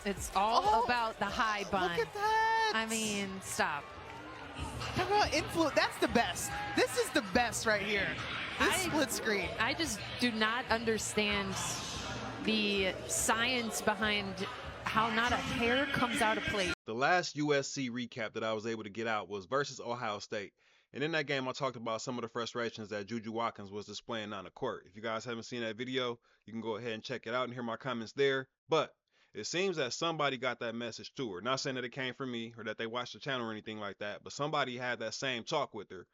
It's all about the high bun. Look at that. I mean, stop. Talk about influence. That's the best. This is the best right here. This split screen. I just do not understand the science behind how not a hair comes out of place. The last USC recap that I was able to get out was versus Ohio State. And in that game, I talked about some of the frustrations that Juju Watkins was displaying on the court. If you guys haven't seen that video, you can go ahead and check it out and hear my comments there. But it seems that somebody got that message to her. Not saying that it came from me or that they watched the channel or anything like that, but somebody had that same talk with her.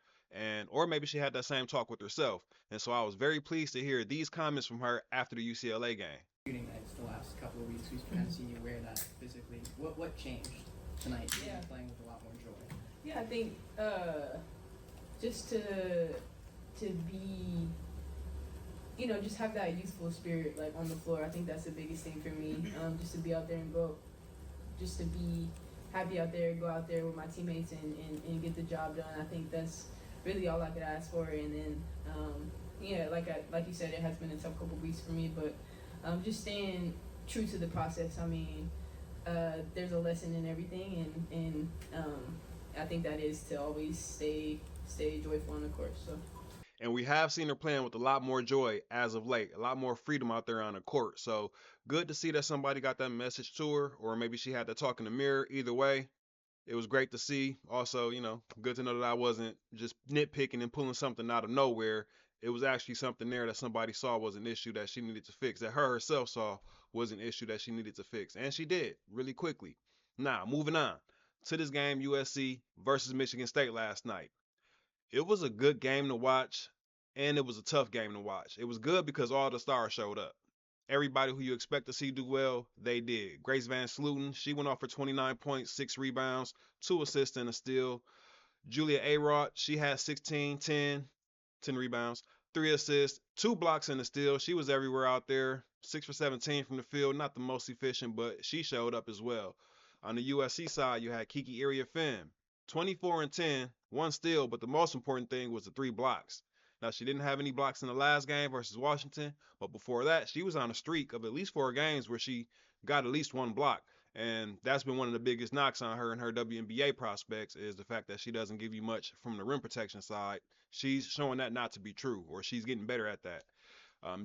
Or maybe she had that same talk with herself. And so I was very pleased to hear these comments from her after the UCLA game. Shooting nights the last couple of weeks, we've kind of seen you wear that physically. What changed tonight? Yeah. Playing with a lot more joy. Yeah, I think just to be, just have that youthful spirit like on the floor. I think that's the biggest thing for me. Just to be out there and go, just to be happy out there, go out there with my teammates and get the job done. I think that's really all I could ask for. And then, like you said, it has been a tough couple weeks for me, but just staying true to the process. I mean, there's a lesson in everything, and I think that is to always stay joyful on the court. So. And we have seen her playing with a lot more joy as of late, a lot more freedom out there on the court. So good to see that somebody got that message to her, or maybe she had to talk in the mirror. Either way, it was great to see. Also, good to know that I wasn't just nitpicking and pulling something out of nowhere. It was actually something there that somebody saw was an issue that she needed to fix, that her herself saw was an issue that she needed to fix. And she did really quickly. Now, moving on to this game, USC versus Michigan State last night. It was a good game to watch, and it was a tough game to watch. It was good because all the stars showed up. Everybody who you expect to see do well, they did. Grace Van Sluten, she went off for 29 points, 6 rebounds, 2 assists and a steal. Julia Arod, she had 16, 10 rebounds, 3 assists, 2 blocks and a steal. She was everywhere out there. 6 for 17 from the field, not the most efficient, but she showed up as well. On the USC side, you had Kiki Iriafen, 24 and 10, 1 steal, but the most important thing was the 3 blocks. Now, she didn't have any blocks in the last game versus Washington, but before that, she was on a streak of at least 4 games where she got at least 1 block. And that's been one of the biggest knocks on her and her WNBA prospects is the fact that she doesn't give you much from the rim protection side. She's showing that not to be true, or she's getting better at that.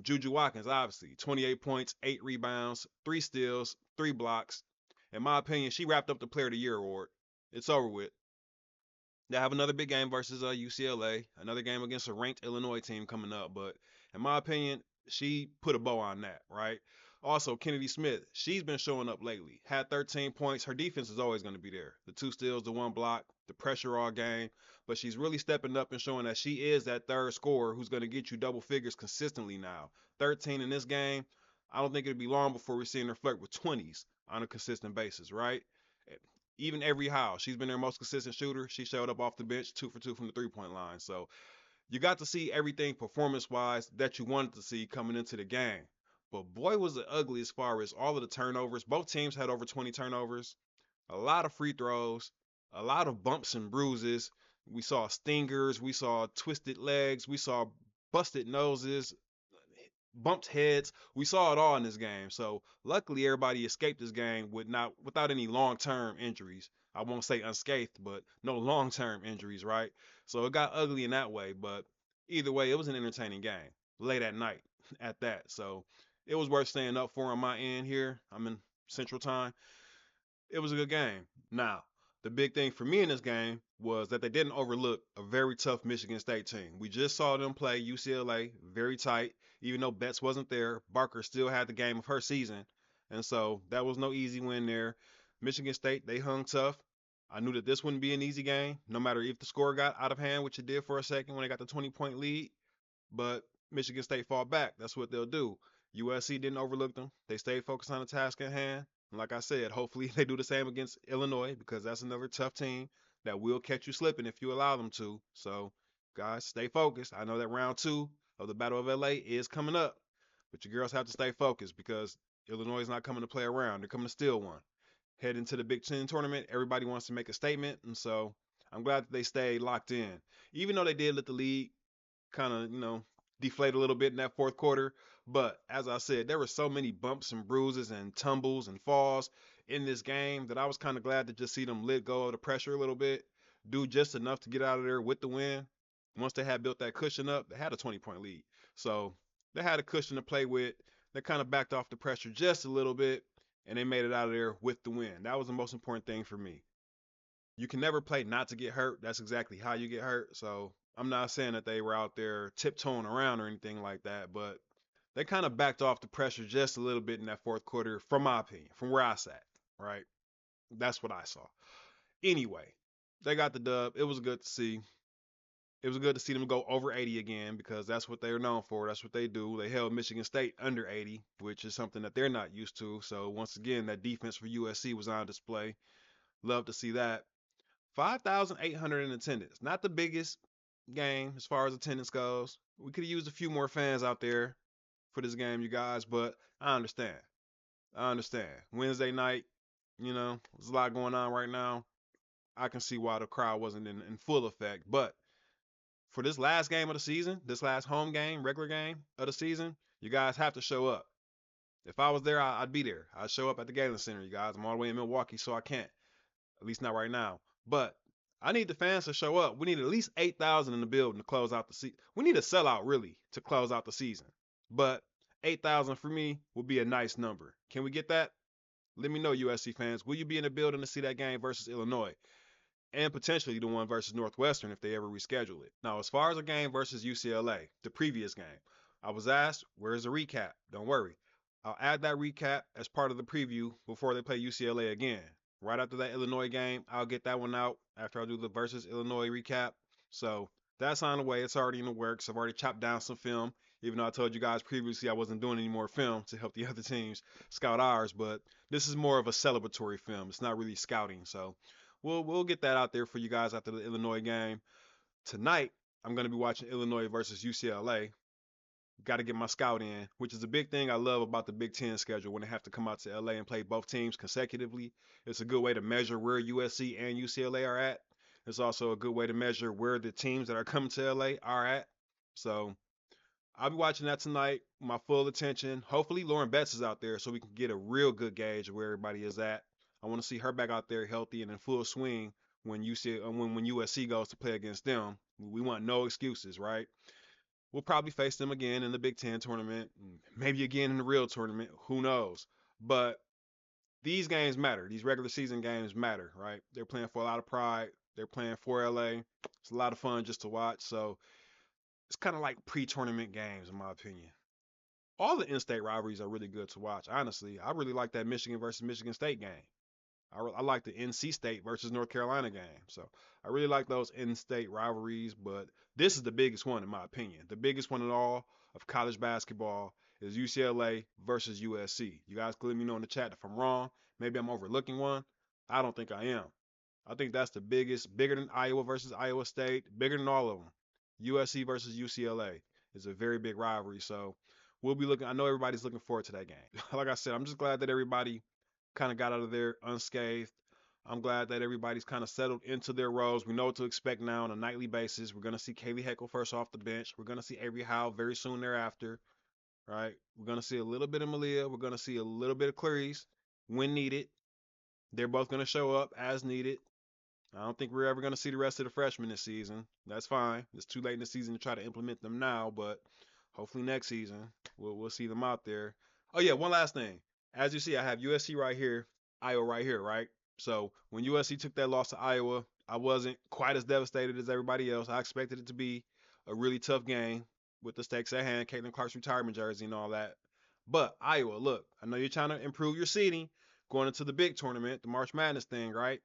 Juju Watkins, obviously, 28 points, 8 rebounds, 3 steals, 3 blocks. In my opinion, she wrapped up the Player of the Year award. It's over with. They have another big game versus UCLA, another game against a ranked Illinois team coming up. But in my opinion, she put a bow on that, right? Also, Kennedy Smith, she's been showing up lately. Had 13 points. Her defense is always going to be there. The 2 steals, the 1 block, the pressure all game. But she's really stepping up and showing that she is that third scorer who's going to get you double figures consistently now. 13 in this game. I don't think it'll be long before we're seeing her flirt with 20s on a consistent basis, right? Even every how, she's been their most consistent shooter. She showed up off the bench, 2 for 2 from the 3-point line. So you got to see everything performance-wise that you wanted to see coming into the game. But boy, was it ugly as far as all of the turnovers. Both teams had over 20 turnovers, a lot of free throws, a lot of bumps and bruises. We saw stingers, we saw twisted legs, we saw busted noses, bumped heads. We saw it all in this game. So luckily everybody escaped this game without any long-term injuries. I won't say unscathed, but no long-term injuries, right? So it got ugly in that way, but either way, it was an entertaining game late at night at that. So it was worth staying up for on my end here. I'm in Central Time. It was a good game. Now, the big thing for me in this game was that they didn't overlook a very tough Michigan State team. We just saw them play UCLA very tight. Even though Betts wasn't there, Barker still had the game of her season. And so that was no easy win there. Michigan State, they hung tough. I knew that this wouldn't be an easy game, no matter if the score got out of hand, which it did for a second when they got the 20-point lead. But Michigan State fought back. That's what they'll do. USC didn't overlook them. They stayed focused on the task at hand. And like I said, hopefully they do the same against Illinois because that's another tough team that will catch you slipping if you allow them to. So, guys, stay focused. I know that round 2 of the Battle of LA is coming up, but your girls have to stay focused because Illinois is not coming to play around. They're coming to steal one. Head into the Big Ten tournament, everybody wants to make a statement, and so I'm glad that they stayed locked in. Even though they did let the lead kind of, deflate a little bit in that fourth quarter, But as I said, there were so many bumps and bruises and tumbles and falls in this game that I was kind of glad to just see them let go of the pressure a little bit, do just enough to get out of there with the win. Once they had built that cushion up, they had a 20-point lead. So they had a cushion to play with. They kind of backed off the pressure just a little bit, and they made it out of there with the win. That was the most important thing for me. You can never play not to get hurt. That's exactly how you get hurt. So I'm not saying that they were out there tiptoeing around or anything like that, but they kind of backed off the pressure just a little bit in that fourth quarter, from my opinion, from where I sat, right? That's what I saw. Anyway, they got the dub. It was good to see. It was good to see them go over 80 again, because that's what they're known for. That's what they do. They held Michigan State under 80, which is something that they're not used to. So once again, that defense for USC was on display. Love to see that. 5,800 in attendance. Not the biggest game as far as attendance goes. We could have used a few more fans out there for this game, you guys, but I understand. I understand. Wednesday night, there's a lot going on right now. I can see why the crowd wasn't in full effect, but for this last game of the season, this last home game, regular game of the season, you guys have to show up. If I was there, I'd be there. I'd show up at the Galen Center, you guys. I'm all the way in Milwaukee, so I can't. At least not right now. But I need the fans to show up. We need at least 8,000 in the building to close out the season. We need a sellout, really, to close out the season. But 8,000 for me would be a nice number. Can we get that? Let me know, USC fans. Will you be in the building to see that game versus Illinois? And potentially the one versus Northwestern if they ever reschedule it. Now, as far as a game versus UCLA, the previous game, I was asked, where's the recap? Don't worry. I'll add that recap as part of the preview before they play UCLA again. Right after that Illinois game, I'll get that one out after I do the versus Illinois recap. So that's on the way. It's already in the works. I've already chopped down some film, even though I told you guys previously I wasn't doing any more film to help the other teams scout ours. But this is more of a celebratory film. It's not really scouting. So we'll get that out there for you guys after the Illinois game. Tonight, I'm going to be watching Illinois versus UCLA. Got to get my scout in, which is a big thing I love about the Big Ten schedule when they have to come out to LA and play both teams consecutively. It's a good way to measure where USC and UCLA are at. It's also a good way to measure where the teams that are coming to LA are at. So I'll be watching that tonight, my full attention. Hopefully Lauren Betts is out there so we can get a real good gauge of where everybody is at. I want to see her back out there healthy and in full swing when USC goes to play against them. We want no excuses, right? We'll probably face them again in the Big Ten tournament, maybe again in the real tournament. Who knows? But these games matter. These regular season games matter, right? They're playing for a lot of pride. They're playing for LA. It's a lot of fun just to watch. So it's kind of like pre-tournament games, in my opinion. All the in-state rivalries are really good to watch. Honestly, I really like that Michigan versus Michigan State game. I like the NC State versus North Carolina game. So I really like those in-state rivalries, but this is the biggest one in my opinion. The biggest one in all of college basketball is UCLA versus USC. You guys can let me know in the chat if I'm wrong. Maybe I'm overlooking one. I don't think I am. I think that's the biggest, bigger than Iowa versus Iowa State, bigger than all of them. USC versus UCLA is a very big rivalry. So we'll be looking. I know everybody's looking forward to that game. Like I said, I'm just glad that everybody kind of got out of there unscathed. I'm glad that everybody's kind of settled into their roles. We know what to expect now on a nightly basis. We're going to see Kaylee Heckle first off the bench. We're going to see Avery Howe very soon thereafter, right? We're going to see a little bit of Malia. We're going to see a little bit of Clarice when needed. They're both going to show up as needed. I don't think we're ever going to see the rest of the freshmen this season. That's fine. It's too late in the season to try to implement them now, but hopefully next season we'll see them out there. Oh, yeah, one last thing. As you see, I have USC right here, Iowa right here, right? So when USC took that loss to Iowa, I wasn't quite as devastated as everybody else. I expected it to be a really tough game with the stakes at hand, Caitlin Clark's retirement jersey and all that. But Iowa, look, I know you're trying to improve your seeding going into the big tournament, the March Madness thing, right?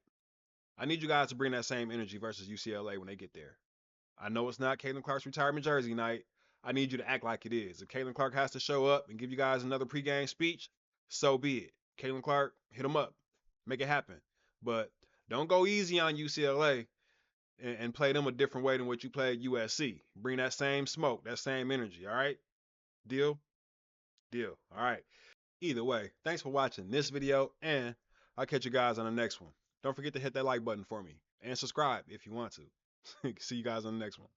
I need you guys to bring that same energy versus UCLA when they get there. I know it's not Caitlin Clark's retirement jersey night. I need you to act like it is. If Caitlin Clark has to show up and give you guys another pregame speech, so be it. Caitlin Clark, hit them up. Make it happen. But don't go easy on UCLA and play them a different way than what you played USC. Bring that same smoke, that same energy, all right? Deal? Deal. All right. Either way, thanks for watching this video, and I'll catch you guys on the next one. Don't forget to hit that like button for me and subscribe if you want to. See you guys on the next one.